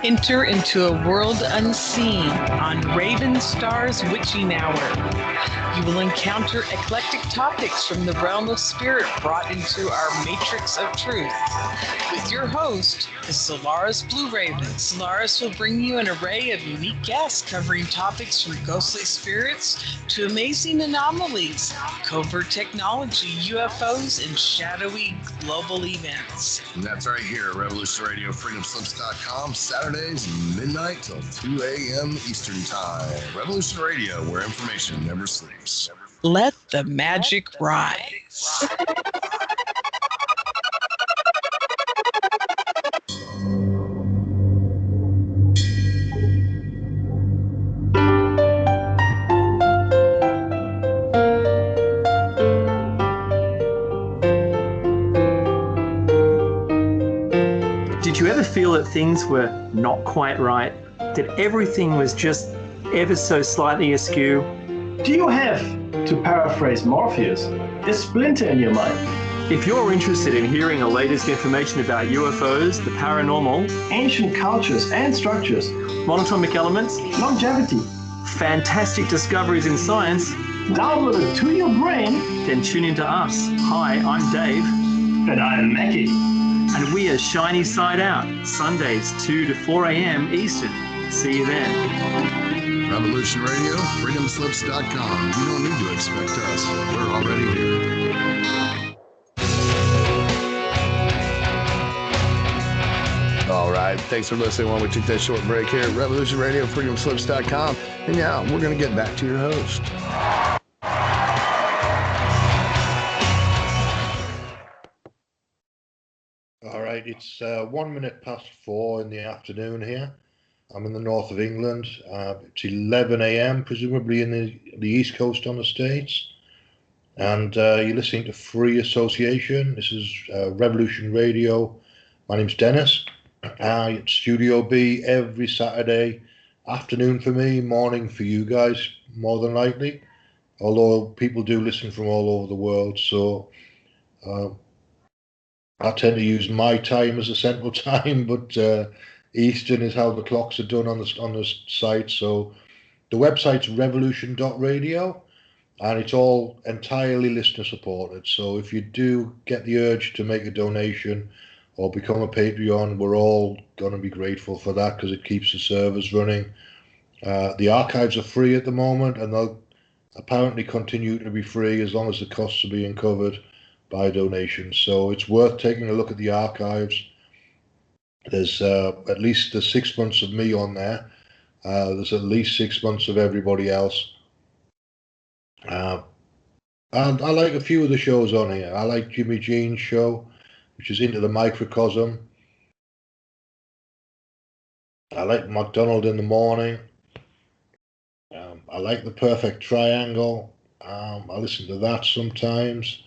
Enter into a world unseen on Raven Star's Witching Hour. You will encounter eclectic topics from the realm of spirit brought into our matrix of truth. With your host, the Solaris Blue Raven. Solaris will bring you an array of unique guests covering topics from ghostly spirits to amazing anomalies, covert technology, UFOs, and shadowy global events. And that's right here at Revolution Radio, freedomslips.com, Saturdays, midnight till 2 a.m. Eastern Time. Revolution Radio, where information never sleeps. Let the magic rise. Did you ever feel that things were not quite right? That everything was just ever so slightly askew? Do you have, to paraphrase Morpheus, a splinter in your mind? If you're interested in hearing the latest information about UFOs, the paranormal, Ancient cultures and structures, monatomic elements, longevity, fantastic discoveries in science, downloaded to your brain, then tune into us. Hi, I'm Dave. and I'm Mackie. And we are Shiny Side Out, Sundays 2 to 4 a.m. Eastern. See you then. Revolution Radio, freedomslips.com. You don't need to expect us. We're already here. All right. Thanks for listening while we took that short break here at Revolution Radio, freedomslips.com. And now we're going to get back to your host. All right, it's 1 minute past 4 in the afternoon here. I'm in the north of England. It's 11 a.m., presumably in the East Coast on the States. And you're listening to Free Association. This is Revolution Radio. My name's Dennis. It's Studio B every Saturday afternoon for me, morning for you guys, more than likely. Although people do listen from all over the world, so I tend to use my time as a central time, but Eastern is how the clocks are done on the site. So the website's revolution.radio, and it's all entirely listener supported. So if you do get the urge to make a donation or become a Patreon, we're all going to be grateful for that because it keeps the servers running. The archives are free at the moment, and they'll apparently continue to be free as long as the costs are being covered by donations. So it's worth taking a look at the archives. There's at least 6 months of me on there. There's at least 6 months of everybody else. And I like a few of the shows on here. I like Jimmy Jean's show, which is Into the Microcosm. I like McDonald in the Morning. I like The Perfect Triangle. I listen to that sometimes.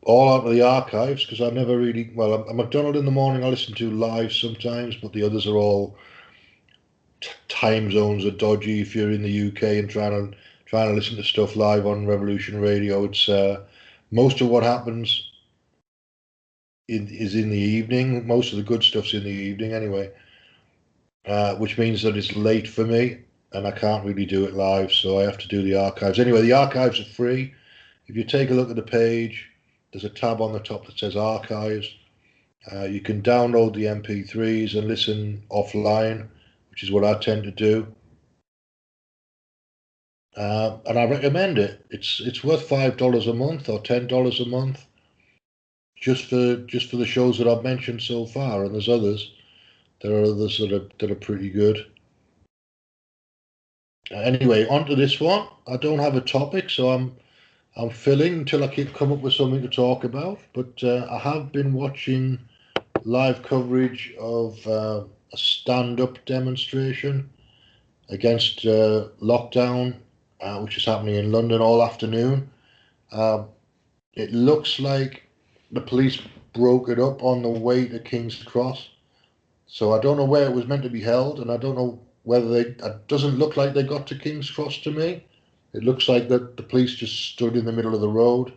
All out of the archives, because I never really, well, a McDonald in the Morning I listen to live sometimes, but the others are all time zones are dodgy if you're in the UK and trying to listen to stuff live on Revolution Radio. It's most of what happens is in the evening. Most of the good stuff's in the evening anyway, which means that it's late for me and I can't really do it live, so I have to do the archives. Anyway, the archives are free. If you take a look at the page, there's a tab on the top that says Archives. You can download the MP3s and listen offline, which is what I tend to do. And I recommend it. It's worth $5 a month or $10 a month, just for the shows that I've mentioned so far. And there's others. There are others that are pretty good. Anyway, on to this one. I don't have a topic, so I'm filling until I come up with something to talk about, but I have been watching live coverage of a stand-up demonstration against lockdown, which is happening in London all afternoon. It looks like the police broke it up on the way to King's Cross, so I don't know where it was meant to be held, and I don't know whether it doesn't look like they got to King's Cross to me. It looks like that the police just stood in the middle of the road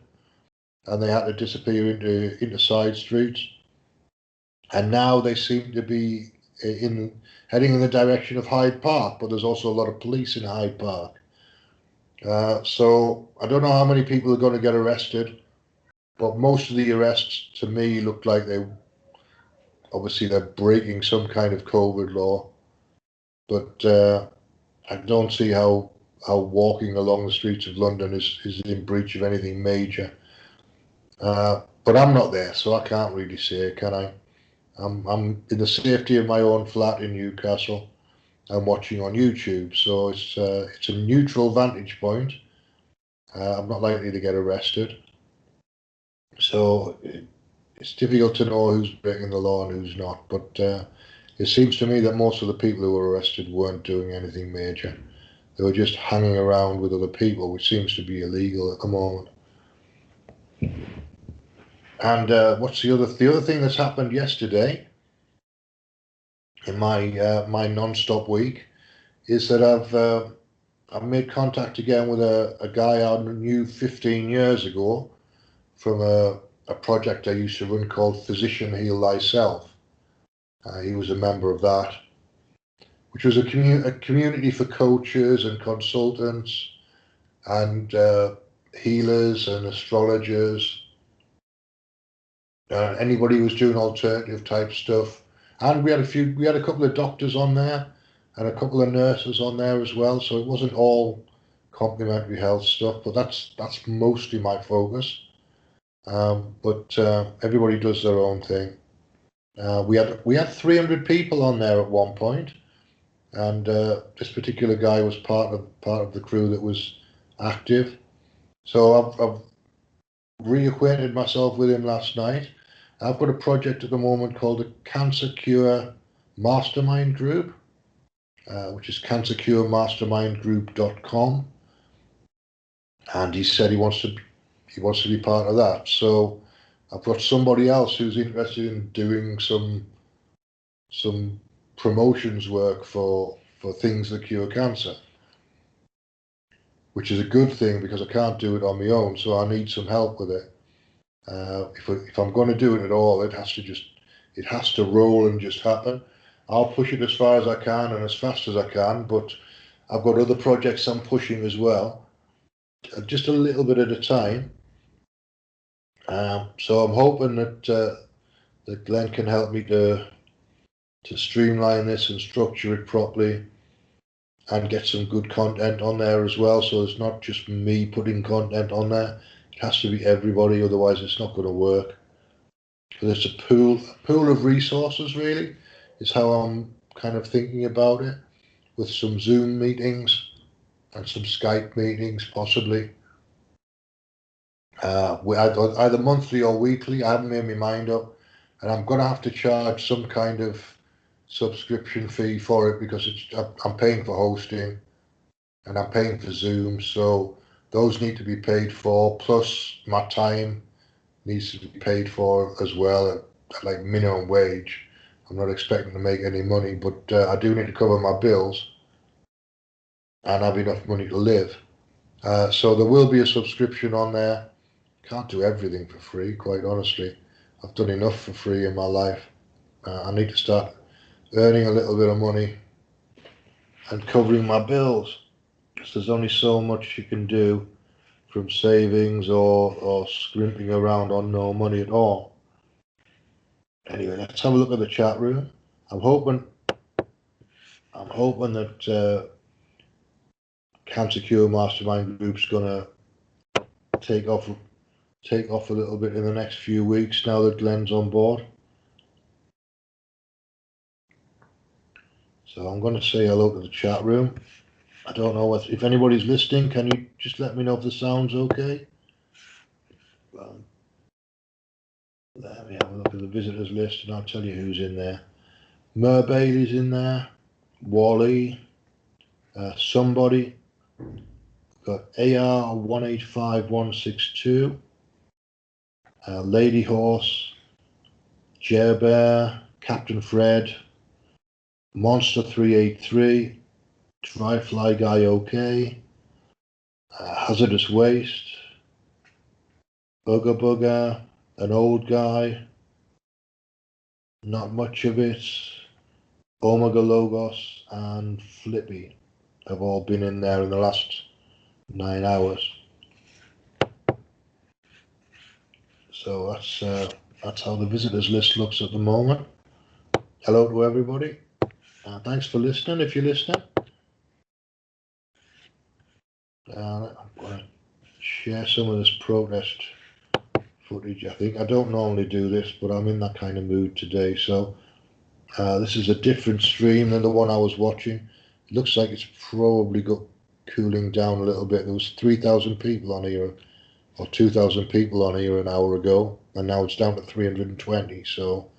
and they had to disappear into side streets. And now they seem to be heading in the direction of Hyde Park, but there's also a lot of police in Hyde Park. So I don't know how many people are going to get arrested, but most of the arrests to me look like they're breaking some kind of COVID law. But I don't see how walking along the streets of London is in breach of anything major. But I'm not there, so I can't really say, can I? I'm in the safety of my own flat in Newcastle. I'm watching on YouTube, so it's a neutral vantage point. I'm not likely to get arrested, so it's difficult to know who's breaking the law and who's not. But it seems to me that most of the people who were arrested weren't doing anything major. They were just hanging around with other people, which seems to be illegal at the moment. And what's the other thing that's happened yesterday in my non-stop week is that I've made contact again with a guy I knew 15 years ago from a project I used to run called Physician Heal Thyself. He was a member of that, which was a community for coaches and consultants and healers and astrologers. Anybody who was doing alternative type stuff, and we had a couple of doctors on there and a couple of nurses on there as well. So it wasn't all complementary health stuff, but that's mostly my focus. But everybody does their own thing. We had 300 people on there at one point, and this particular guy was part of the crew that was active. So I've reacquainted myself with him last night. I've got a project at the moment called the Cancer Cure Mastermind Group, which is cancercuremastermindgroup.com, and he said he wants to be part of that. So I've got somebody else who's interested in doing some promotions work for things that cure cancer, which is a good thing because I can't do it on my own, so I need some help with it. If I'm going to do it at all, it has to roll and just happen. I'll push it as far as I can and as fast as I can, but I've got other projects I'm pushing as well, just a little bit at a time. So I'm hoping that Glenn can help me to streamline this and structure it properly and get some good content on there as well. So it's not just me putting content on there. It has to be everybody, otherwise it's not going to work. Because it's a pool of resources, really, is how I'm kind of thinking about it, with some Zoom meetings and some Skype meetings possibly. Either monthly or weekly. I haven't made my mind up, and I'm going to have to charge some kind of subscription fee for it because I'm paying for hosting and I'm paying for Zoom, so those need to be paid for, plus my time needs to be paid for as well at like minimum wage. I'm not expecting to make any money, but I do need to cover my bills and have enough money to live. So there will be a subscription on there. Can't do everything for free, quite honestly. I've done enough for free in my life. I need to start earning a little bit of money and covering my bills, because there's only so much you can do from savings or scrimping around on no money at all. Anyway, let's have a look at the chat room. I'm hoping that Cancer Cure Mastermind Group's gonna take off a little bit in the next few weeks now that Glenn's on board. So I'm going to say hello to the chat room. I don't know if anybody's listening. Can you just let me know if the sound's okay? Let me have a look at the visitors list and I'll tell you who's in there. Mer Bailey's in there. Wally. Somebody. Got AR185162. Lady Horse. Jer Bear. Captain Fred. Monster 383. Dry Fly Guy OK. Hazardous Waste. Bugger Bugger. An Old Guy. Not much of it. Omega Logos, and Flippy have all been in there in the last 9 hours. So that's how the visitors list looks at the moment. Hello to everybody. Thanks for listening. If you're listening, I'm going to share some of this protest footage. I don't normally do this, but I'm in that kind of mood today. So this is a different stream than the one I was watching. It looks like it's probably got cooling down a little bit. There was 3,000 people on here, or 2,000 people on here an hour ago, and now it's down to 320. So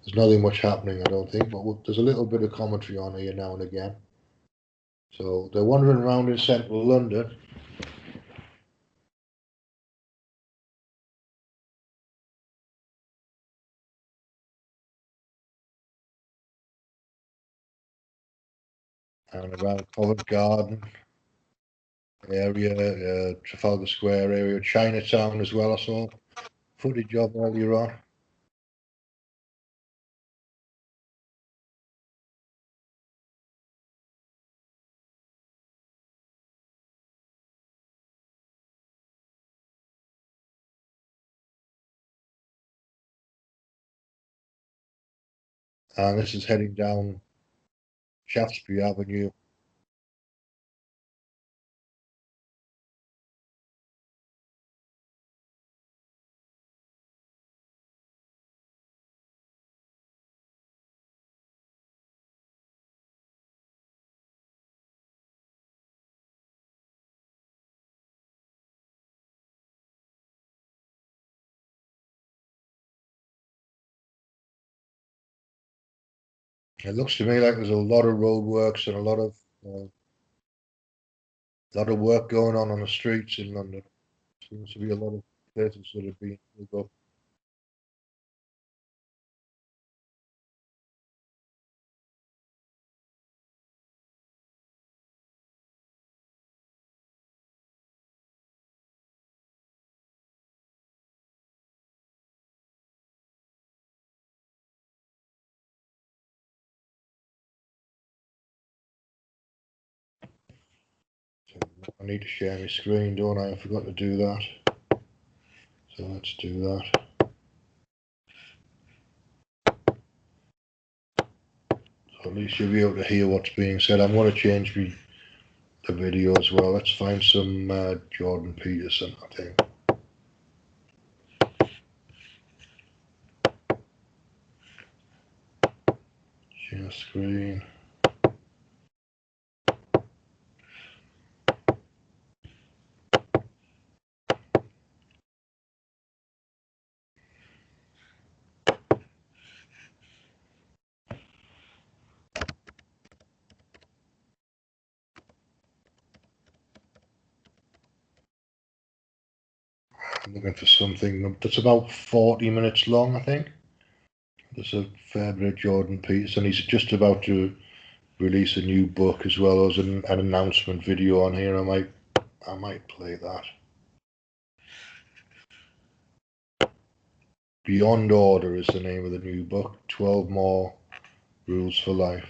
there's nothing much happening, I don't think, but there's a little bit of commentary on here now and again. So they're wandering around in central London. And around Covent Garden area, Trafalgar Square area, Chinatown as well. I saw footage of earlier on. And this is heading down Shaftesbury Avenue. It looks to me like there's a lot of roadworks and a lot of work going on the streets in London. Seems to be a lot of places that are being filled up. So I need to share my screen, don't I? I forgot to do that. So let's do that. So at least you'll be able to hear what's being said. I'm going to change the video as well. Let's find some Jordan Peterson, I think. Share screen. I'm looking for something that's about 40 minutes long, I think. There's a fair bit of Jordan Peterson. He's just about to release a new book as well as an announcement video on here. I might play that. Beyond Order is the name of the new book. 12 More Rules for Life.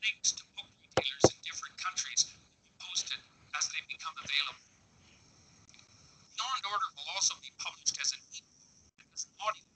Links to book retailers in different countries will be posted as they become available. Beyond Order will also be published as an ebook and as an audio.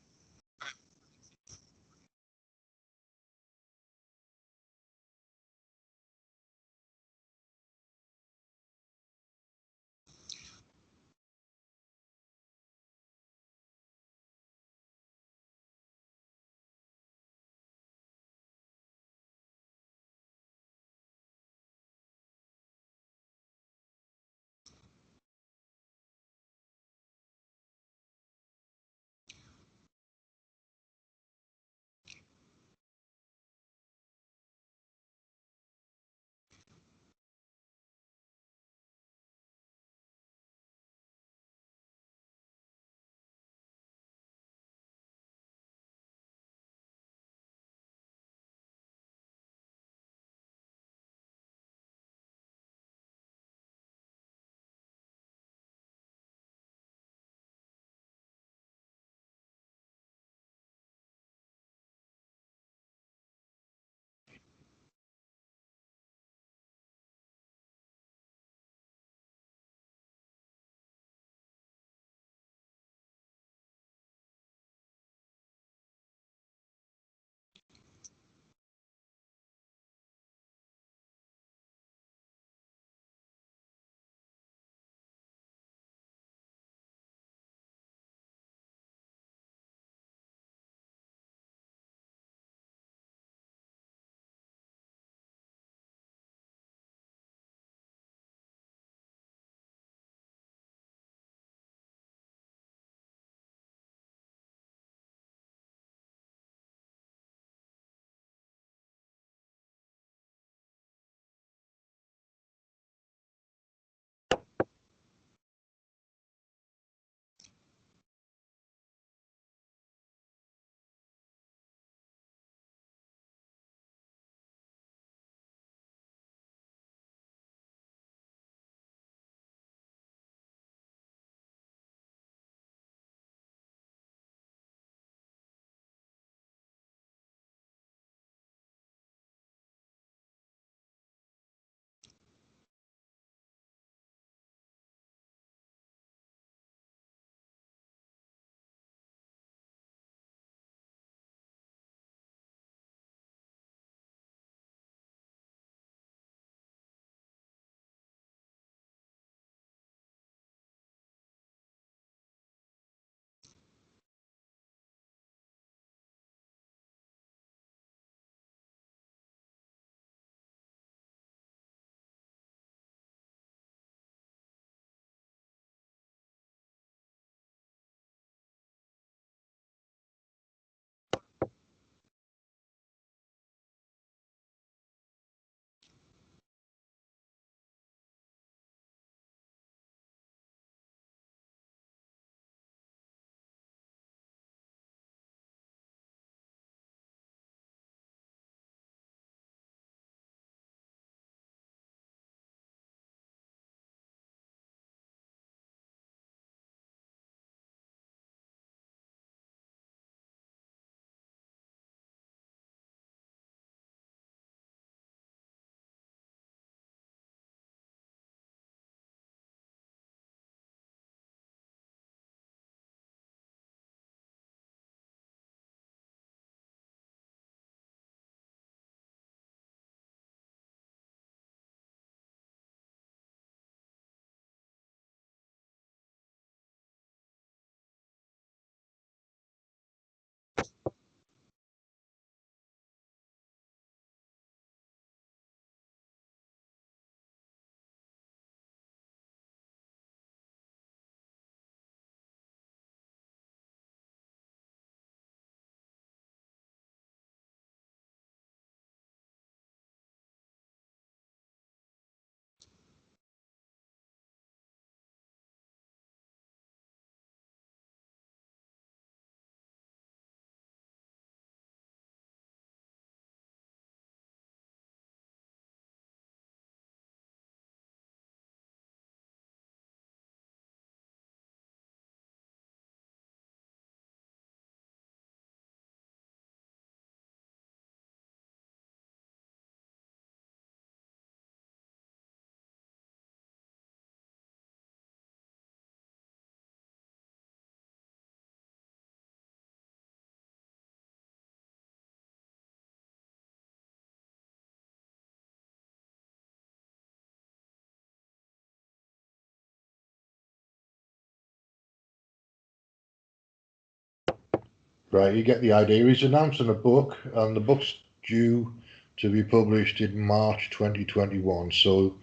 Right, you get the idea. He's announcing a book, and the book's due to be published in March 2021. So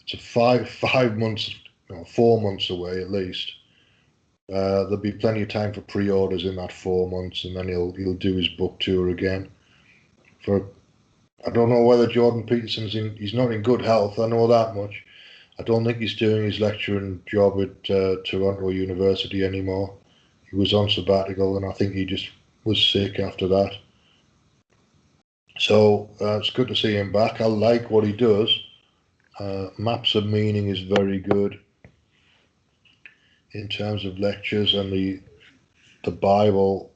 it's a 5 months, 4 months away at least. There'll be plenty of time for pre-orders in that 4 months, and then he'll do his book tour again. I don't know whether Jordan Peterson's he's not in good health. I know that much. I don't think he's doing his lecturing job at Toronto University anymore. He was on sabbatical, and I think he just was sick after that. So it's good to see him back. I like what he does. Maps of Meaning is very good in terms of lectures, and the Bible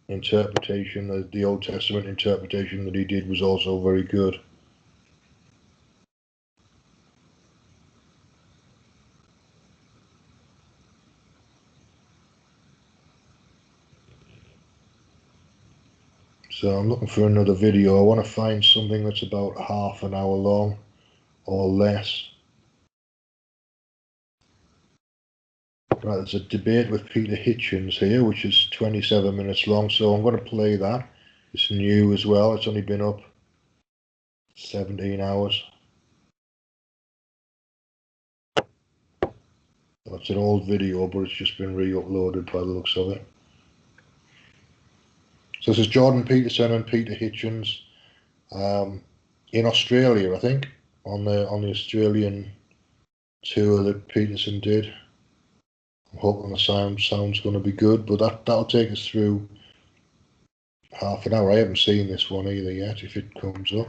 interpretation, the Old Testament interpretation that he did was also very good. So I'm looking for another video. I want to find something that's about half an hour long or less. Right, there's a debate with Peter Hitchens here, which is 27 minutes long, so I'm going to play that. It's new as well. It's only been up 17 hours. It's an old video, but it's just been re-uploaded by the looks of it. So this is Jordan Peterson and Peter Hitchens in Australia, I think, on the Australian tour that Peterson did. I'm hoping the sound's going to be good, but that'll take us through half an hour. I haven't seen this one either yet, if it comes up.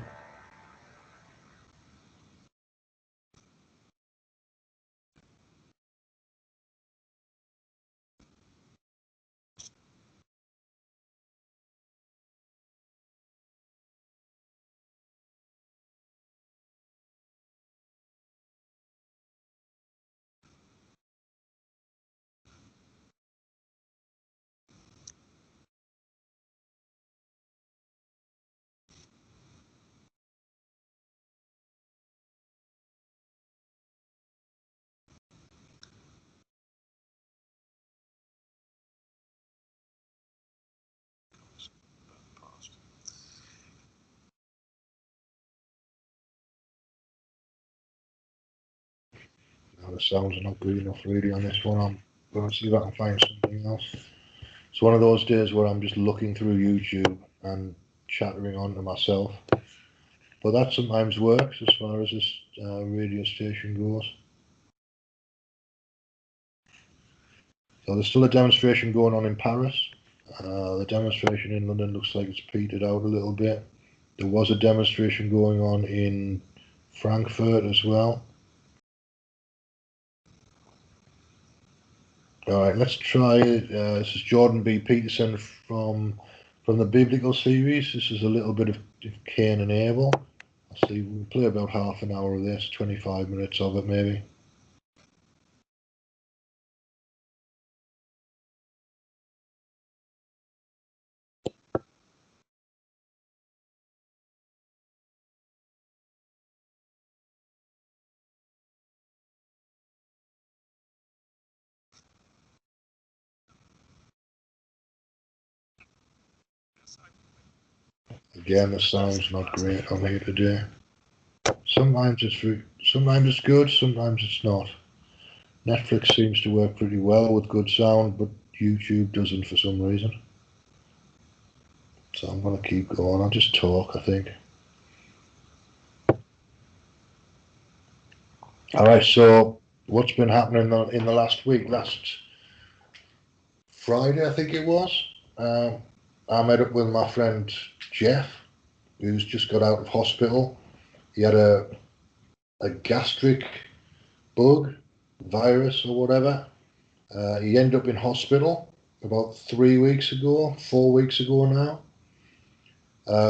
Now the sounds are not good enough really on this one. I'm going to see if I can find something else. It's one of those days where I'm just looking through YouTube and chattering on to myself. But that sometimes works as far as this radio station goes. So there's still a demonstration going on in Paris. The demonstration in London looks like it's petered out a little bit. There was a demonstration going on in Frankfurt as well. All right, let's try it. This is Jordan B. Peterson from the biblical series. This is a little bit of Cain and Abel. I'll see, we'll play about half an hour of this, 25 minutes of it maybe. Again, the sound's not great on here today. Sometimes it's good, sometimes it's not. Netflix seems to work pretty well with good sound, but YouTube doesn't for some reason. So I'm going to keep going. I'll just talk, I think. All right, so what's been happening in the last week? Last Friday, I think it was. I met up with my friend Jeff, who's just got out of hospital. He had a gastric bug, virus or whatever. He ended up in hospital about 3 weeks ago, 4 weeks ago now,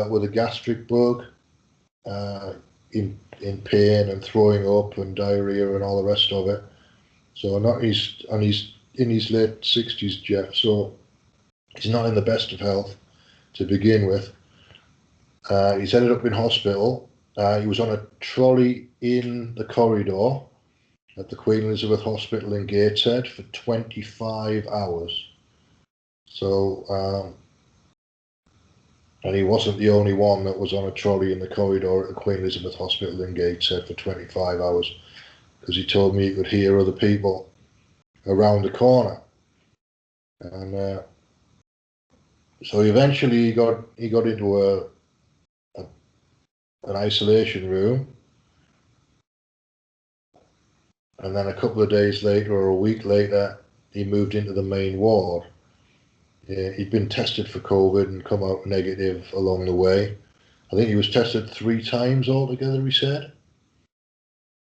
with a gastric bug, in pain and throwing up and diarrhea and all the rest of it. So he's in his late 60s, Jeff. So he's not in the best of health to begin with. He's ended up in hospital. He was on a trolley in the corridor at the Queen Elizabeth Hospital in Gateshead for 25 hours. So And he wasn't the only one that was on a trolley in the corridor at the Queen Elizabeth Hospital in Gateshead for 25 hours, because he told me he could hear other people around the corner. And so eventually he got into an isolation room, and then a couple of days later or a week later he moved into the main ward. He'd been tested for COVID and come out negative along the way. I think he was tested 3 times altogether, he said,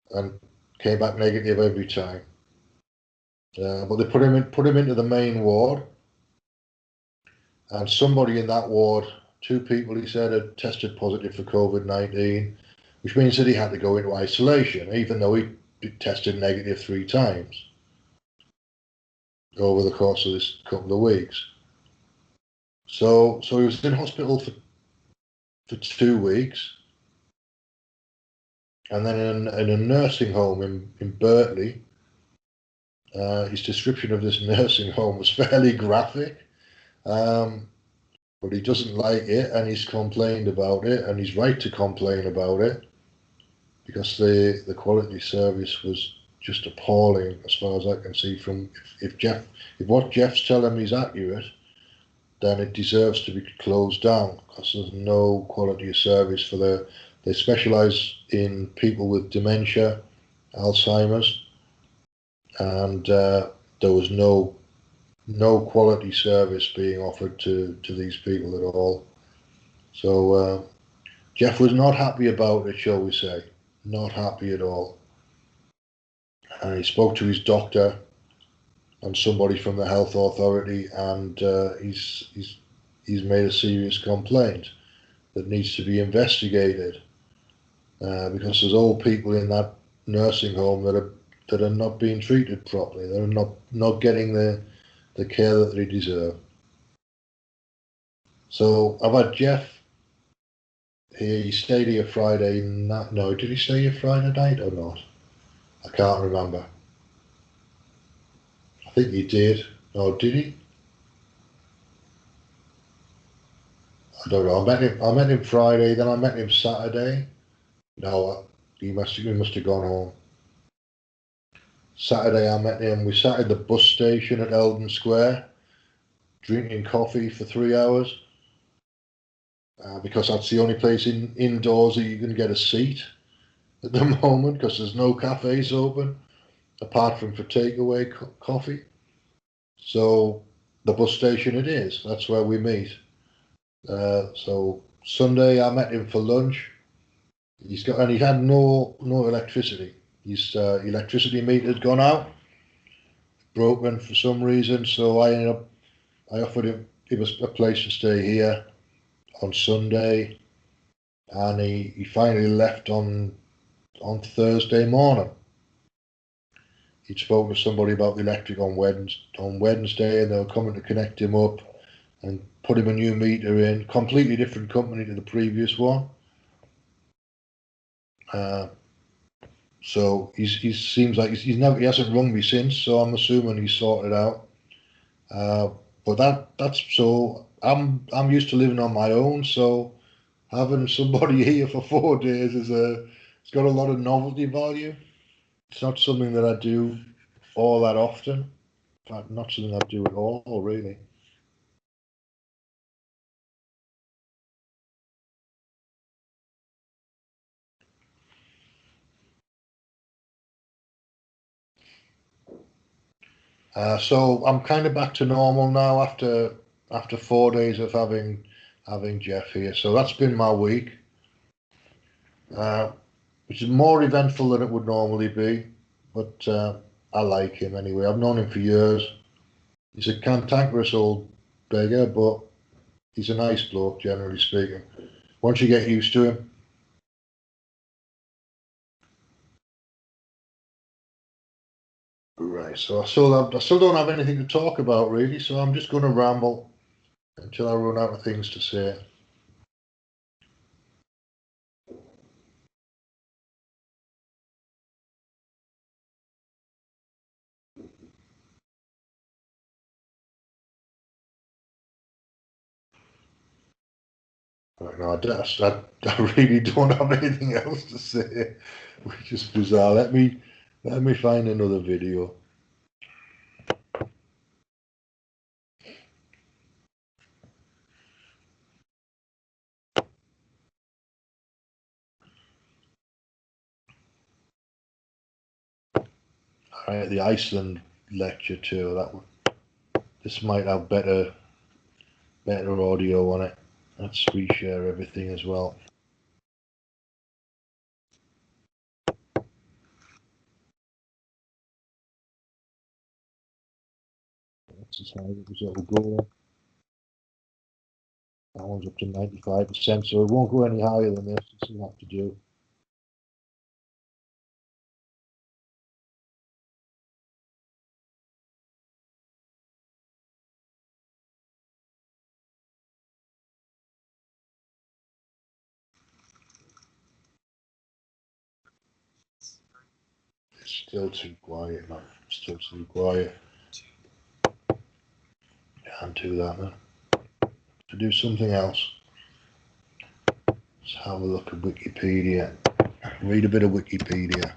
and came back negative every time. But they put him into the main ward, and somebody in that ward, 2 people, he said, had tested positive for COVID-19, which means that he had to go into isolation, even though he tested negative 3 times over the course of this couple of weeks. So he was in hospital for 2 weeks, and then in a nursing home in Berkeley. His description of this nursing home was fairly graphic, but he doesn't like it, and he's complained about it, and he's right to complain about it, because the quality service was just appalling as far as I can see. From if what Jeff's telling me is accurate, then it deserves to be closed down, because there's no quality of service for they specialise in people with dementia, Alzheimer's, and there was no quality service being offered to these people at all. So Jeff was not happy about it, shall we say, not happy at all. And he spoke to his doctor and somebody from the health authority, and he's made a serious complaint that needs to be investigated, because there's old people in that nursing home that are not being treated properly. They're not getting the care that they deserve. So I've had Jeff here. He stayed here Friday night. No, did he stay here Friday night or not? I can't remember. I think he did. No, did he? I don't know. I met him Friday. Then I met him Saturday. No, he must have gone home. Saturday I met him. We sat at the bus station at Eldon Square, drinking coffee for 3 hours, because that's the only place indoors that you can get a seat at the moment, because there's no cafes open apart from for takeaway coffee. So the bus station it is. That's where we meet. So Sunday I met him for lunch. He had no electricity. His electricity meter had gone out, broken for some reason. So I offered him a place to stay here on Sunday, and he finally left on Thursday morning. He'd spoken to somebody about the electric on Wednesday, and they were coming to connect him up and put him a new meter in. Completely different company to the previous one. So he seems like he hasn't rung me since. So I'm assuming he's sorted out. But that's so. I'm used to living on my own, so having somebody here for 4 days it's got a lot of novelty value. It's not something that I do all that often. In fact, not something I do at all, really. So I'm kind of back to normal now after 4 days of having Jeff here. So that's been my week, which is more eventful than it would normally be, but I like him anyway. I've known him for years. He's a cantankerous old beggar, but he's a nice bloke, generally speaking. Once you get used to him. Right, so I still don't have anything to talk about really, so I'm just going to ramble until I run out of things to say. Right now, I really don't have anything else to say, which is bizarre. Let me find another video. All right, the Iceland lecture too. This might have better audio on it. Let's reshare everything as well. This is how it will go. That one's up to 95%, so it won't go any higher than this. This is what to do. It's still too quiet, man. Still too quiet. Can't do that, man. To do something else. Let's have a look at Wikipedia. Read a bit of Wikipedia.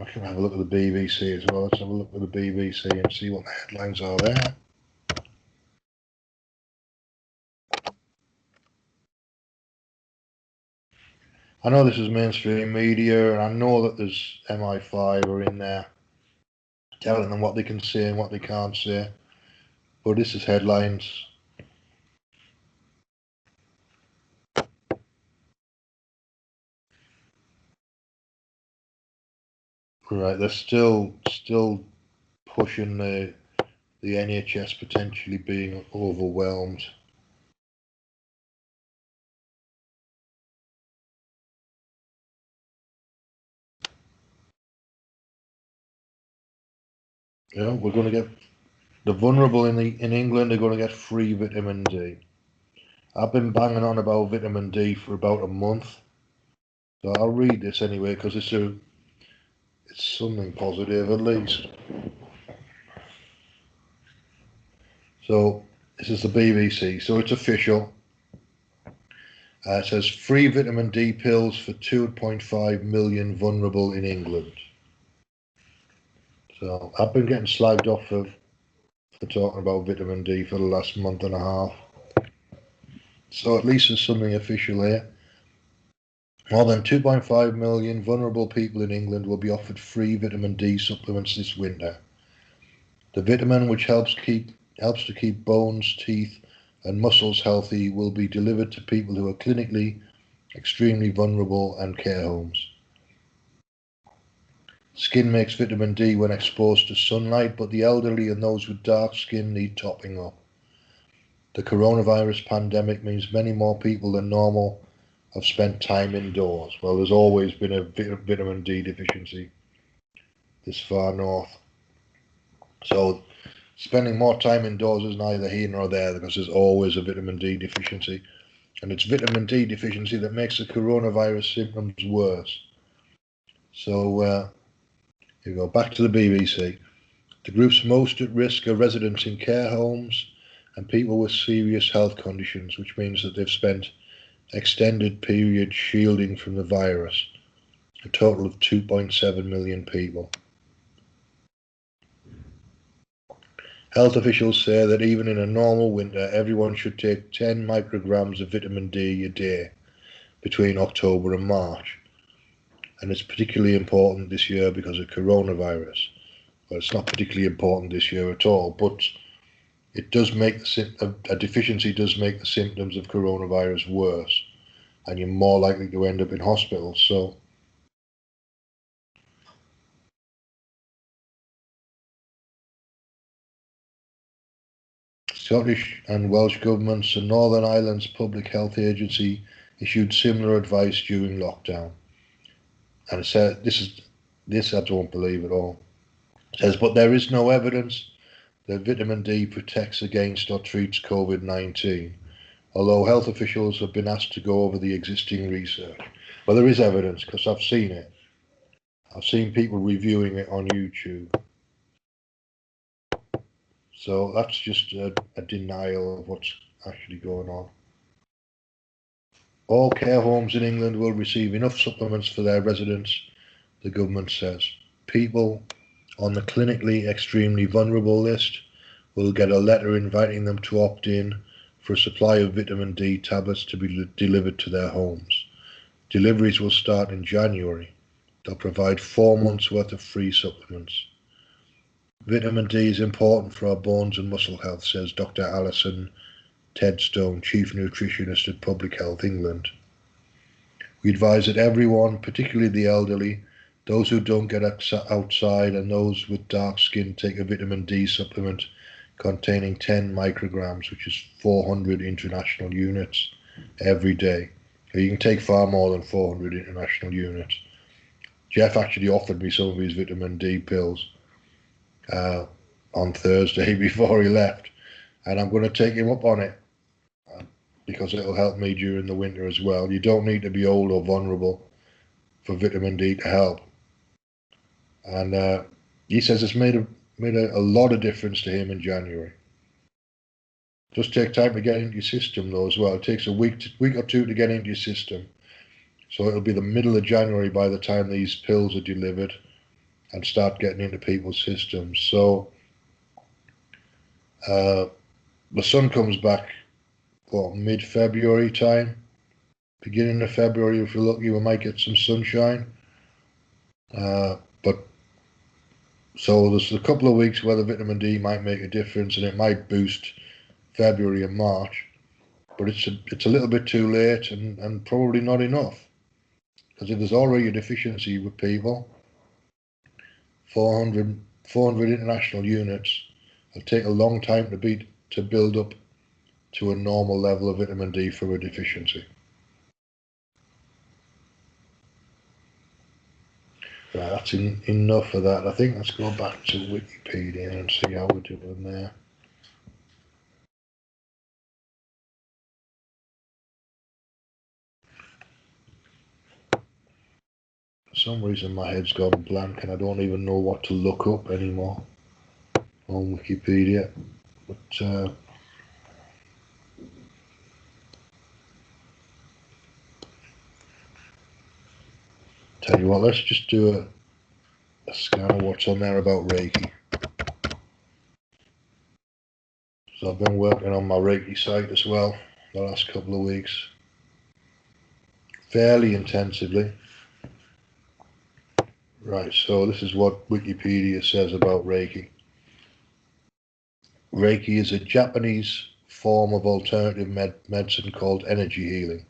I can have a look at the BBC as well. Let's have a look at the BBC and see what the headlines are there. I know this is mainstream media, and I know that there's MI5 are in there telling them what they can say and what they can't say. But this is headlines. Right, they're still pushing the NHS potentially being overwhelmed. Yeah, we're going to get the vulnerable in England are going to get free vitamin D. I've been banging on about vitamin D for about a month, so I'll read this anyway because it's something positive at least. So this is the BBC, so it's official. It says free vitamin D pills for 2.5 million vulnerable in England. So I've been getting slagged off for talking about vitamin D for the last month and a half. So at least there's something official here. More than 2.5 million vulnerable people in England will be offered free vitamin D supplements this winter. The vitamin, which helps to keep bones, teeth, and muscles healthy, will be delivered to people who are clinically extremely vulnerable and care homes. Skin makes vitamin D when exposed to sunlight, but the elderly and those with dark skin need topping up. The coronavirus pandemic means many more people than normal have spent time indoors. Well, there's always been a vitamin D deficiency this far north. So spending more time indoors is neither here nor there because there's always a vitamin D deficiency. And it's vitamin D deficiency that makes the coronavirus symptoms worse. So here we go, back to the BBC. The groups most at risk are residents in care homes and people with serious health conditions, which means that they've spent extended periods shielding from the virus, a total of 2.7 million people. Health officials say that even in a normal winter, everyone should take 10 micrograms of vitamin D a day between October and March. And it's particularly important this year because of coronavirus. Well, it's not particularly important this year at all, but it does make a deficiency does make the symptoms of coronavirus worse, and you're more likely to end up in hospital. So Scottish and Welsh governments and Northern Ireland's Public Health Agency issued similar advice during lockdown. And it said, this I don't believe at all. It says, but there is no evidence that vitamin D protects against or treats COVID-19, although health officials have been asked to go over the existing research. Well, there is evidence because I've seen it. I've seen people reviewing it on YouTube. So that's just a denial of what's actually going on. All care homes in England will receive enough supplements for their residents, the government says. People on the clinically extremely vulnerable list will get a letter inviting them to opt in for a supply of vitamin D tablets to be delivered to their homes. Deliveries will start in January. They'll provide 4 months' worth of free supplements. Vitamin D is important for our bones and muscle health, says Dr. Alison Tedstone, Chief Nutritionist at Public Health England. We advise that everyone, particularly the elderly, those who don't get outside and those with dark skin, take a vitamin D supplement containing 10 micrograms, which is 400 international units, every day. You can take far more than 400 international units. Jeff actually offered me some of his vitamin D pills on Thursday before he left, and I'm going to take him up on it because it'll help me during the winter as well. You don't need to be old or vulnerable for vitamin D to help. And he says it's made a lot of difference to him in January. Just take time to get into your system though as well. It takes a week or two to get into your system. So it'll be the middle of January by the time these pills are delivered and start getting into people's systems. So the sun comes back, mid-February time? Beginning of February, if you're lucky, we might get some sunshine. But so there's a couple of weeks where the vitamin D might make a difference and it might boost February and March. But it's a little bit too late and probably not enough. Because if there's already a deficiency with people, 400 international units, it'll take a long time to build up to a normal level of vitamin D for a deficiency. Right, that's enough of that. I think let's go back to Wikipedia and see how we're doing there. For some reason my head's gone blank and I don't even know what to look up anymore on Wikipedia. But tell you what, let's just do a scan of what's on there about Reiki. So I've been working on my Reiki site as well the last couple of weeks, fairly intensively. Right, so this is what Wikipedia says about Reiki. Reiki is a Japanese form of alternative medicine called energy healing.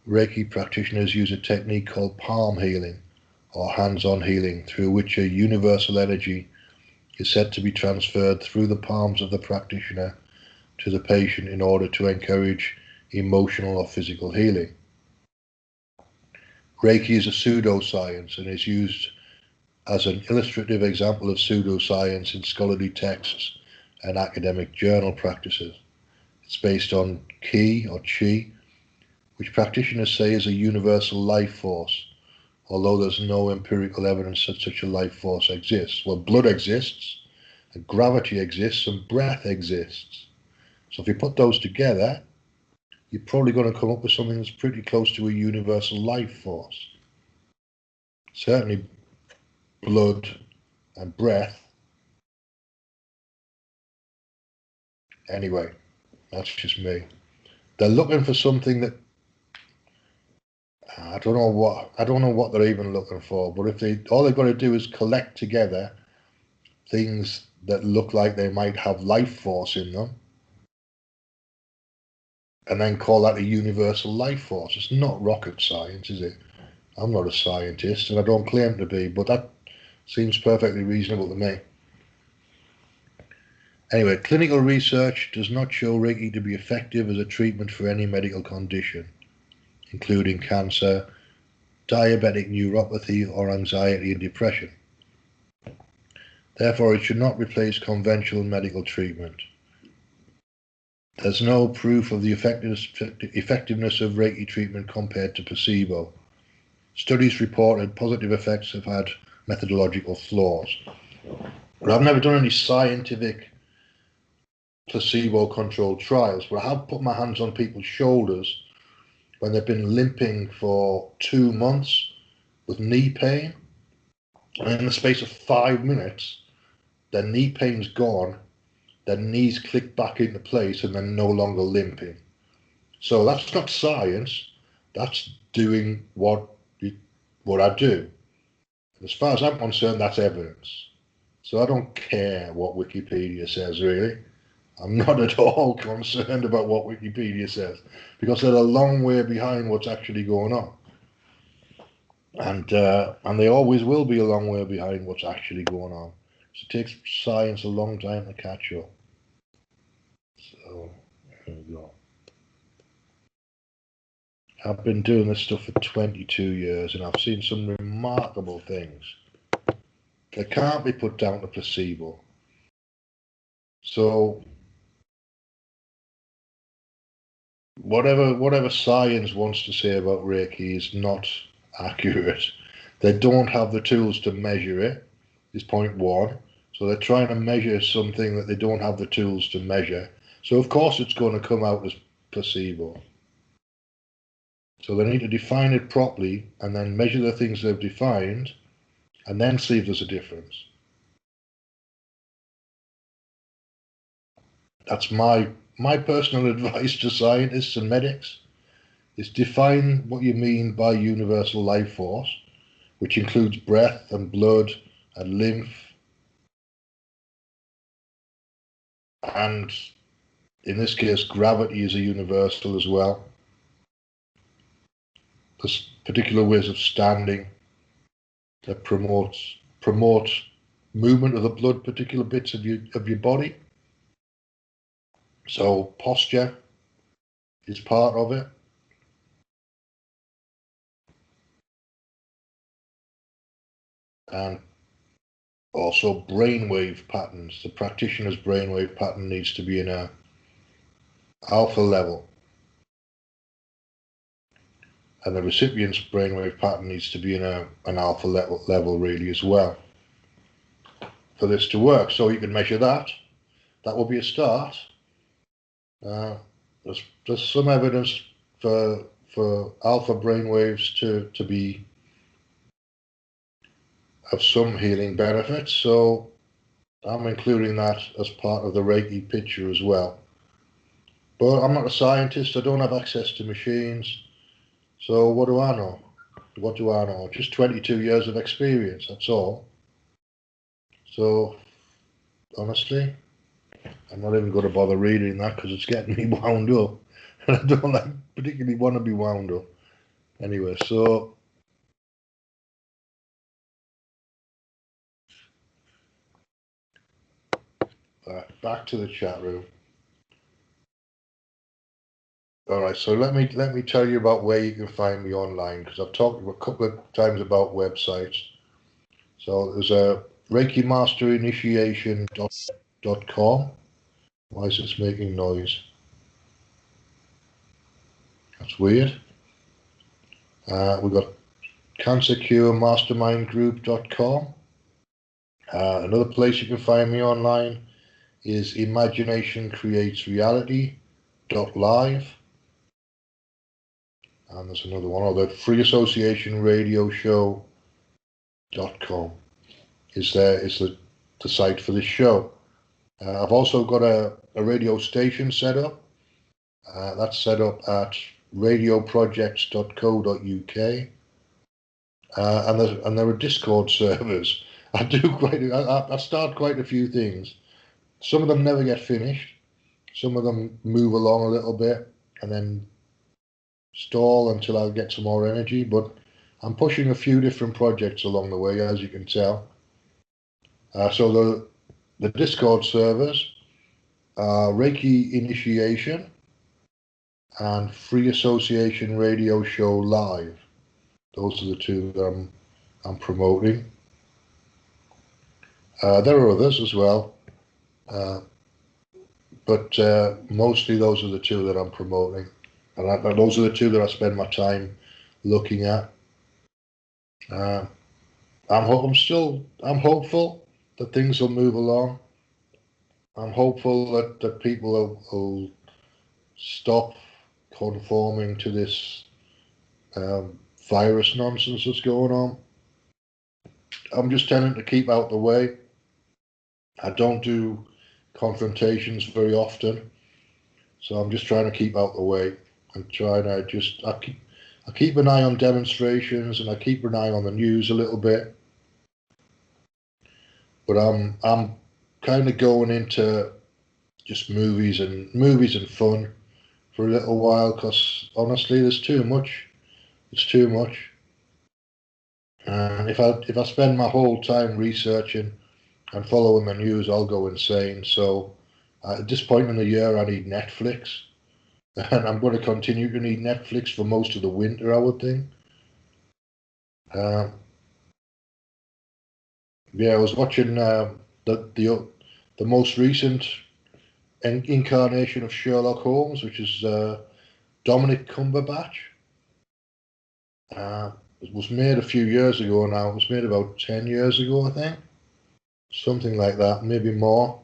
Reiki practitioners use a technique called palm healing or hands-on healing, through which a universal energy is said to be transferred through the palms of the practitioner to the patient in order to encourage emotional or physical healing. Reiki is a pseudoscience and is used as an illustrative example of pseudoscience in scholarly texts and academic journal practices. It's based on ki or chi, which practitioners say is a universal life force, although there's no empirical evidence that such a life force exists. Well, blood exists, and gravity exists, and breath exists. So if you put those together, you're probably going to come up with something that's pretty close to a universal life force. Certainly blood and breath. Anyway, that's just me. They're looking for something that I don't know what they're even looking for, but if all they've got to do is collect together things that look like they might have life force in them and then call that a universal life force. It's not rocket science, is it? I'm not a scientist and I don't claim to be, but that seems perfectly reasonable to me. Anyway, clinical research does not show Reiki to be effective as a treatment for any medical condition, including cancer, diabetic neuropathy, or anxiety and depression. Therefore, it should not replace conventional medical treatment. There's no proof of the effectiveness of Reiki treatment compared to placebo. Studies reported positive effects have had methodological flaws. But I've never done any scientific placebo-controlled trials, but I have put my hands on people's shoulders when they've been limping for 2 months with knee pain, and in the space of 5 minutes, their knee pain's gone, their knees click back into place, and they're no longer limping. So that's not science, that's doing what I do. And as far as I'm concerned, that's evidence. So I don't care what Wikipedia says, really. I'm not at all concerned about what Wikipedia says, because they're a long way behind what's actually going on. And they always will be a long way behind what's actually going on. So it takes science a long time to catch up. So, there we go. I've been doing this stuff for 22 years, and I've seen some remarkable things that can't be put down to placebo. So, whatever science wants to say about Reiki is not accurate. They don't have the tools to measure it, is point one. So they're trying to measure something that they don't have the tools to measure. So of course it's going to come out as placebo. So they need to define it properly and then measure the things they've defined and then see if there's a difference. That's my personal advice to scientists and medics, is define what you mean by universal life force, which includes breath and blood and lymph, and in this case gravity is a universal as well. There's particular ways of standing that promote movement of the blood, particular bits of your body. So posture is part of it. And also brainwave patterns. The practitioner's brainwave pattern needs to be in a alpha level. And the recipient's brainwave pattern needs to be in an alpha level really as well for this to work. So you can measure that. That will be a start. There's some evidence for alpha brainwaves to be of some healing benefits. So I'm including that as part of the Reiki picture as well. But I'm not a scientist. I don't have access to machines. So what do I know? What do I know? Just 22 years of experience, that's all. So, honestly, I'm not even going to bother reading that because it's getting me wound up. And I don't particularly want to be wound up. Anyway, so back to the chat room. All right, so let me tell you about where you can find me online, because I've talked a couple of times about websites. So there's a ReikiMasterInitiation.com. Why is this making noise? That's weird. We've got CancerCureMastermindGroup.com. Another place you can find me online is ImaginationCreatesReality.live. And there's another one, the FreeAssociationRadioShow.com is the site for this show. I've also got a radio station set up. That's set up at radioprojects.co.uk. And there are Discord servers. I start quite a few things. Some of them never get finished. Some of them move along a little bit and then stall until I get some more energy. But I'm pushing a few different projects along the way, as you can tell. So the Discord servers are Reiki Initiation and Free Association Radio Show Live. Those are the two that I'm promoting. There are others as well, but mostly those are the two that I'm promoting, and those are the two that I spend my time looking at. I'm hopeful that things will move along. I'm hopeful that people will stop conforming to this virus nonsense that's going on. I'm just tending to keep out the way. I don't do confrontations very often, so I'm just trying to keep out the way and trying to I keep an eye on demonstrations and I keep an eye on the news a little bit, but I'm kind of going into just movies and fun for a little while because honestly, there's too much. It's too much. And if I spend my whole time researching and following the news, I'll go insane. So at this point in the year, I need Netflix, and I'm going to continue to need Netflix for most of the winter, I would think. Yeah, I was watching the most recent incarnation of Sherlock Holmes, which is Dominic Cumberbatch. It was made a few years ago now. It was made about 10 years ago, I think. Something like that, maybe more.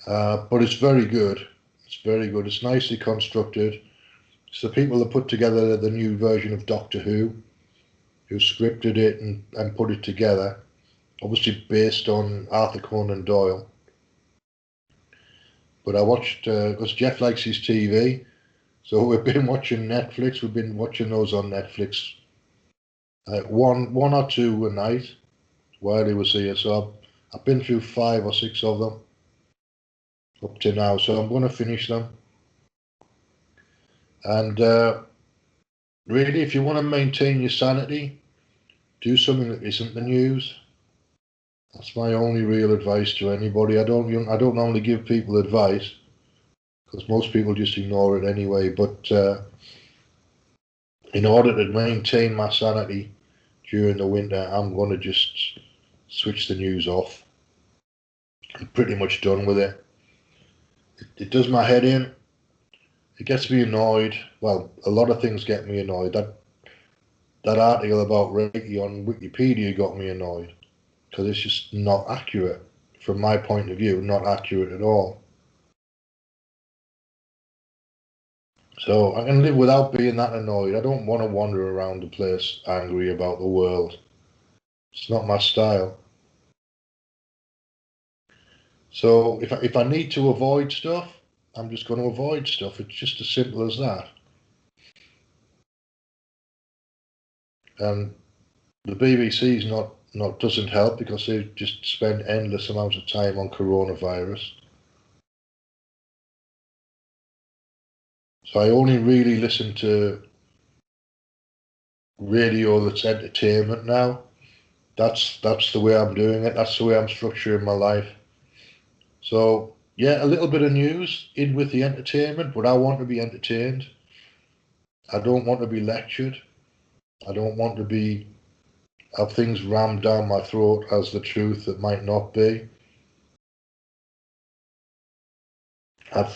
But it's very good. It's very good. It's nicely constructed. It's the people that put together the new version of Doctor Who scripted it and put it together. Obviously based on Arthur Conan Doyle. But I watched, because Jeff likes his TV, so we've been watching Netflix. We've been watching those on Netflix. One or two a night while he was here. So I've been through 5 or 6 of them up to now. So I'm going to finish them. And really, if you want to maintain your sanity, do something that isn't the news. That's my only real advice to anybody. I don't normally give people advice because most people just ignore it anyway. But in order to maintain my sanity during the winter, I'm going to just switch the news off. I'm pretty much done with it. It does my head in. It gets me annoyed. Well, a lot of things get me annoyed. That article about Reiki on Wikipedia got me annoyed because it's just not accurate. From my point of view, not accurate at all. So I can live without being that annoyed. I don't want to wander around the place angry about the world. It's not my style. So if I need to avoid stuff, I'm just going to avoid stuff. It's just as simple as that. And the BBC's not doesn't help because they just spend endless amounts of time on coronavirus. So I only really listen to radio that's entertainment now. That's the way I'm doing it. That's the way I'm structuring my life. So yeah, a little bit of news in with the entertainment, but I want to be entertained. I don't want to be lectured. I don't want to have things rammed down my throat as the truth that might not be.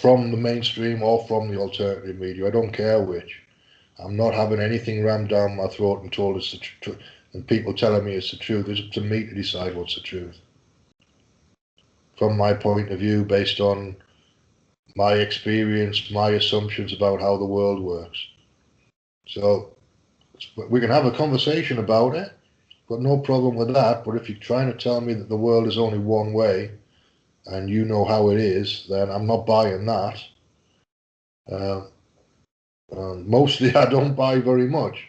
From the mainstream or from the alternative media, I don't care which. I'm not having anything rammed down my throat and told it's the truth, and people telling me it's the truth. It's up to me to decide what's the truth. From my point of view, based on my experience, my assumptions about how the world works. So we can have a conversation about it, got no problem with that. But if you're trying to tell me that the world is only one way and you know how it is, then I'm not buying that. Mostly I don't buy very much.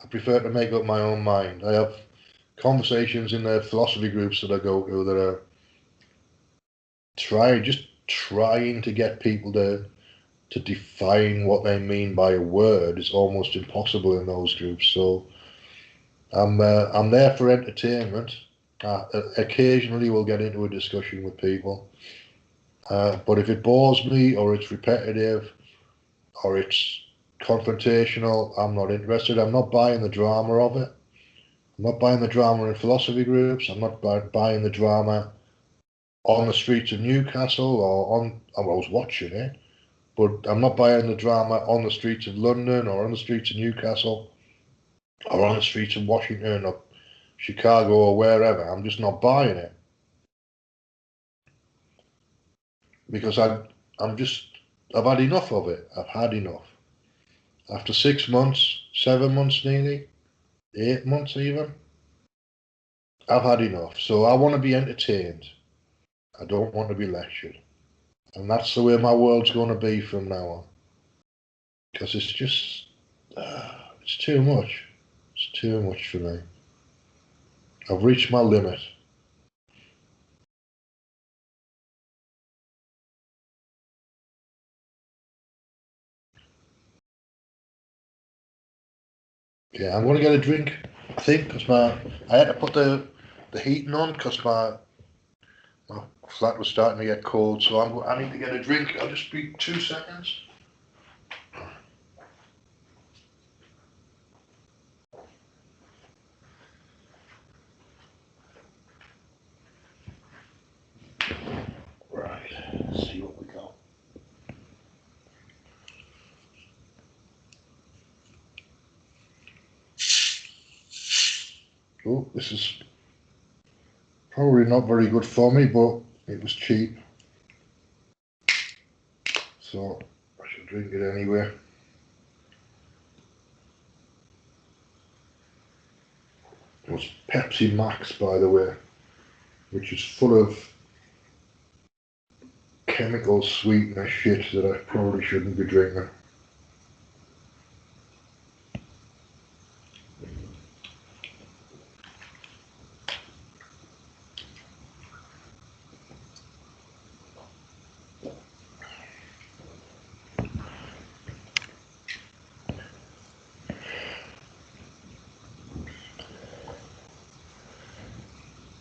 I prefer to make up my own mind. I have conversations in the philosophy groups that I go to that are trying to get people to define what they mean by a word is almost impossible in those groups. So I'm there for entertainment. Occasionally we'll get into a discussion with people, but if it bores me or it's repetitive or it's confrontational, I'm not interested. I'm not buying the drama of it. I'm not buying the drama in philosophy groups. I'm not buying the drama on the streets of Newcastle or on. I was watching it, but I'm not buying the drama on the streets of London or on the streets of Newcastle or on the streets of Washington or Chicago or wherever. I'm just not buying it because I've had enough of it. I've had enough. After 6 months, 7 months nearly, 8 months even, I've had enough. So I want to be entertained. I don't want to be lectured. And that's the way my world's going to be from now on. Because it's just, it's too much. It's too much for me. I've reached my limit. Yeah, I'm going to get a drink, I think, because I had to put the heating on because my flat was starting to get cold. So I need to get a drink. I'll just be 2 seconds. Right, let's see what we got. Oh, this is probably not very good for me, but it was cheap. So I should drink it anyway. It was Pepsi Max, by the way, which is full of chemical sweetener shit that I probably shouldn't be drinking.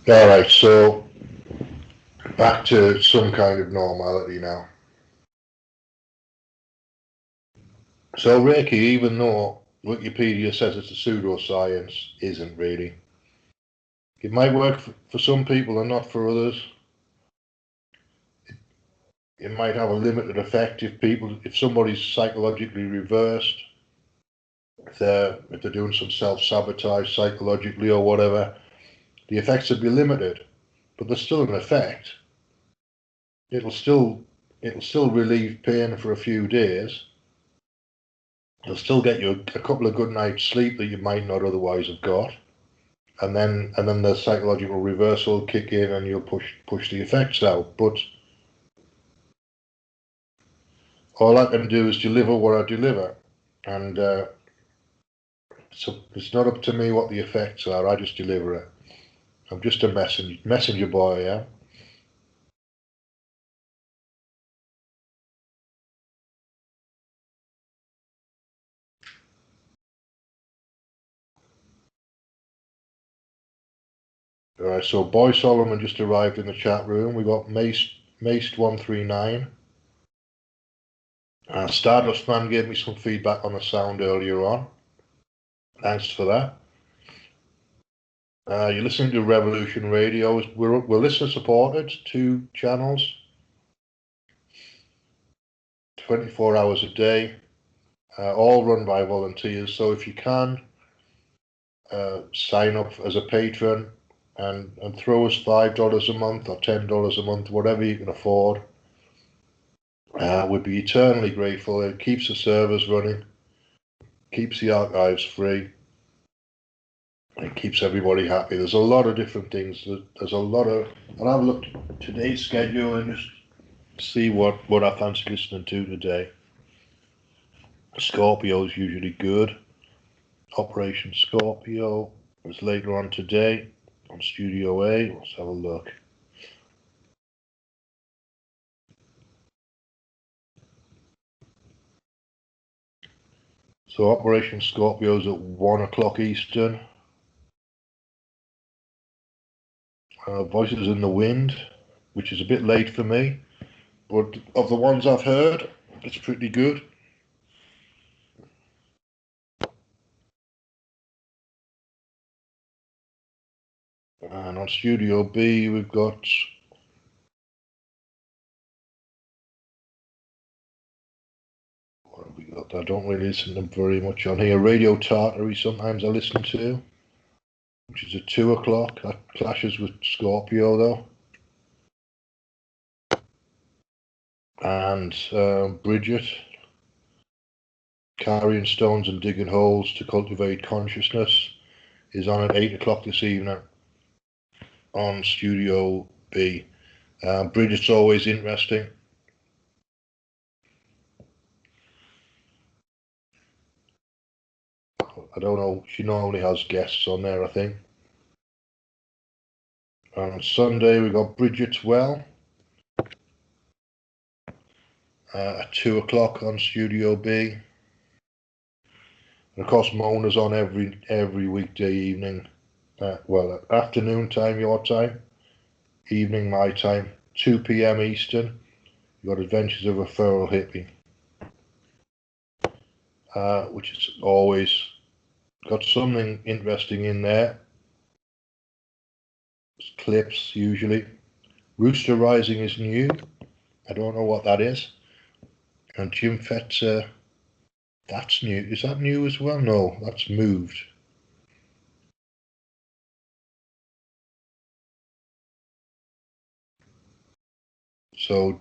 Alright, so back to some kind of normality now. So Reiki, even though Wikipedia says it's a pseudoscience, isn't really. It might work for some people and not for others. It might have a limited effect if somebody's psychologically reversed, if they're doing some self-sabotage psychologically or whatever, the effects would be limited, but there's still an effect. It'll still relieve pain for a few days. It'll still get you a couple of good nights sleep that you might not otherwise have got, and then the psychological reversal will kick in and you'll push the effects out. But all I can do is deliver what I deliver, and so it's not up to me what the effects are. I just deliver it. I'm just a messenger boy, yeah. Alright, so Boy Solomon just arrived in the chat room. We got Maced139. Stardust Man gave me some feedback on the sound earlier on. Thanks for that. You're listening to Revolution Radio. We're listener supported, 2 channels, 24 hours a day, all run by volunteers. So if you can, sign up as a patron and throw us $5 a month or $10 a month, whatever you can afford. We'd be eternally grateful. It keeps the servers running, keeps the archives free. It keeps everybody happy. There's a lot of different things. There's a lot of, and I've looked at today's schedule and just see what I fancy listening to today. Scorpio's usually good. Operation Scorpio is later on today on Studio A. Let's have a look. So Operation Scorpio's at 1 o'clock Eastern. Voices in the Wind, which is a bit late for me, but of the ones I've heard, it's pretty good. And on Studio B, we've got what have we got? I don't really listen to them very much on here. Radio Tartary sometimes I listen to, which is at 2 o'clock. That clashes with Scorpio though. And Bridget, Carrying Stones and Digging Holes to Cultivate Consciousness, is on at 8 o'clock this evening on Studio B. Bridget's always interesting. I don't know, she normally has guests on there, I think. And on Sunday, we got Bridget's Well at 2 o'clock on Studio B. And of course, Mona's on every weekday evening. Well, afternoon time, your time, evening, my time, 2 p.m. Eastern. You got Adventures of a Feral Hippie, which is always got something interesting in there. It's clips usually. Rooster Rising is new. I don't know what that is. And Jim Fetzer, that's new. Is that new as well? No, that's moved. So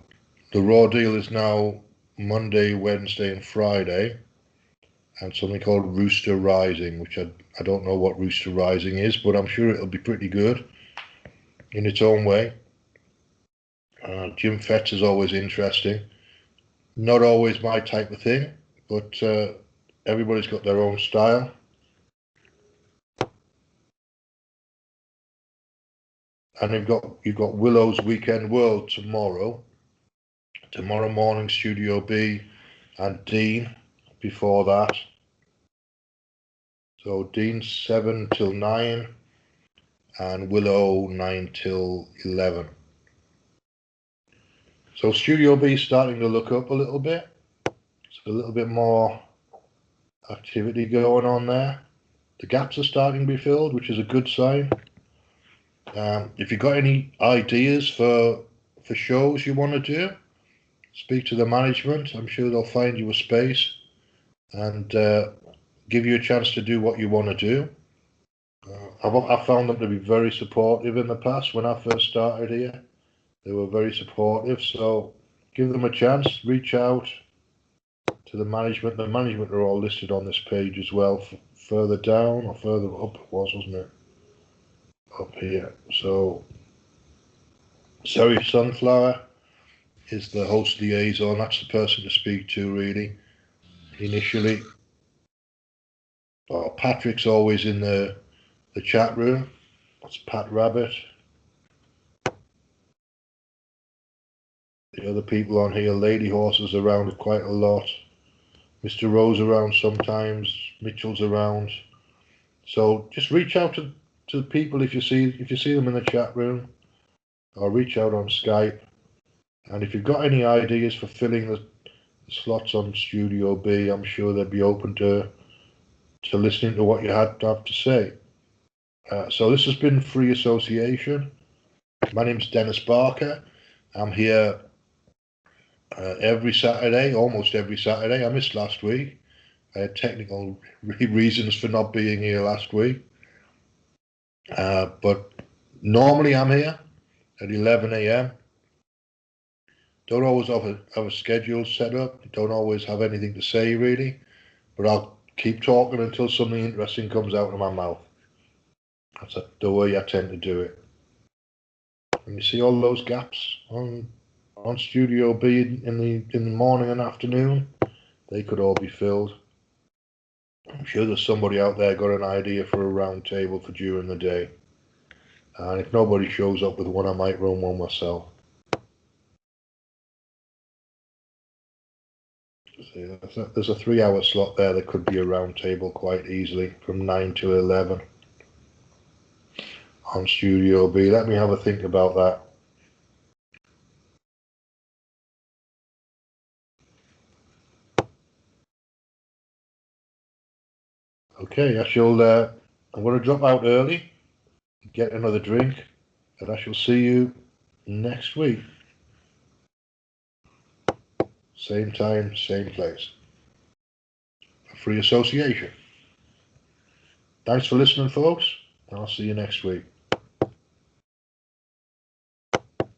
the Raw deal is now Monday, Wednesday, and Friday, and something called Rooster Rising, which I don't know what Rooster Rising is, but I'm sure it'll be pretty good in its own way. Jim Fetz is always interesting. Not always my type of thing, but everybody's got their own style. And you've got Willow's Weekend World tomorrow morning, Studio B, and Dean before that. So Dean 7 till 9 and Willow 9 till 11. So Studio B is starting to look up a little bit. There's a little bit more activity going on there. The gaps are starting to be filled, which is a good sign. If you've got any ideas for shows you want to do, speak to the management. I'm sure they'll find you a space and give you a chance to do what you want to do. I've found them to be very supportive in the past. When I first started here, they were very supportive. So give them a chance. Reach out to the management. The management are all listed on this page as well. Further down or further up it was, wasn't it? Up here. So Sorry Sunflower is the host liaison. That's the person to speak to, really, initially. Patrick's always in the chat room. That's Pat Rabbit. The other people on here, Lady Horses around quite a lot. Mr. Rose around sometimes. Mitchell's around. So just reach out to the people if you see them in the chat room, or reach out on Skype. And if you've got any ideas for filling the slots on Studio B, I'm sure they'd be open to listening to what you have to say. So this has been Free Association. My name's Dennis Barker. I'm here every Saturday, almost every Saturday. I missed last week. I had technical reasons for not being here last week. But normally I'm here at 11 a.m. Don't always have a schedule set up. Don't always have anything to say, really. But I'll keep talking until something interesting comes out of my mouth. That's the way I tend to do it. And you see all those gaps on Studio B in the morning and afternoon? They could all be filled. I'm sure there's somebody out there got an idea for a round table for during the day. And if nobody shows up with one, I might run one myself. See, there's a 3-hour slot there that could be a round table quite easily from 9 to 11 on Studio B. Let me have a think about that. Okay, I'm going to drop out early. get another drink, and I shall see you next week. Same time, same place. A free association. Thanks for listening, folks. I'll see you next week.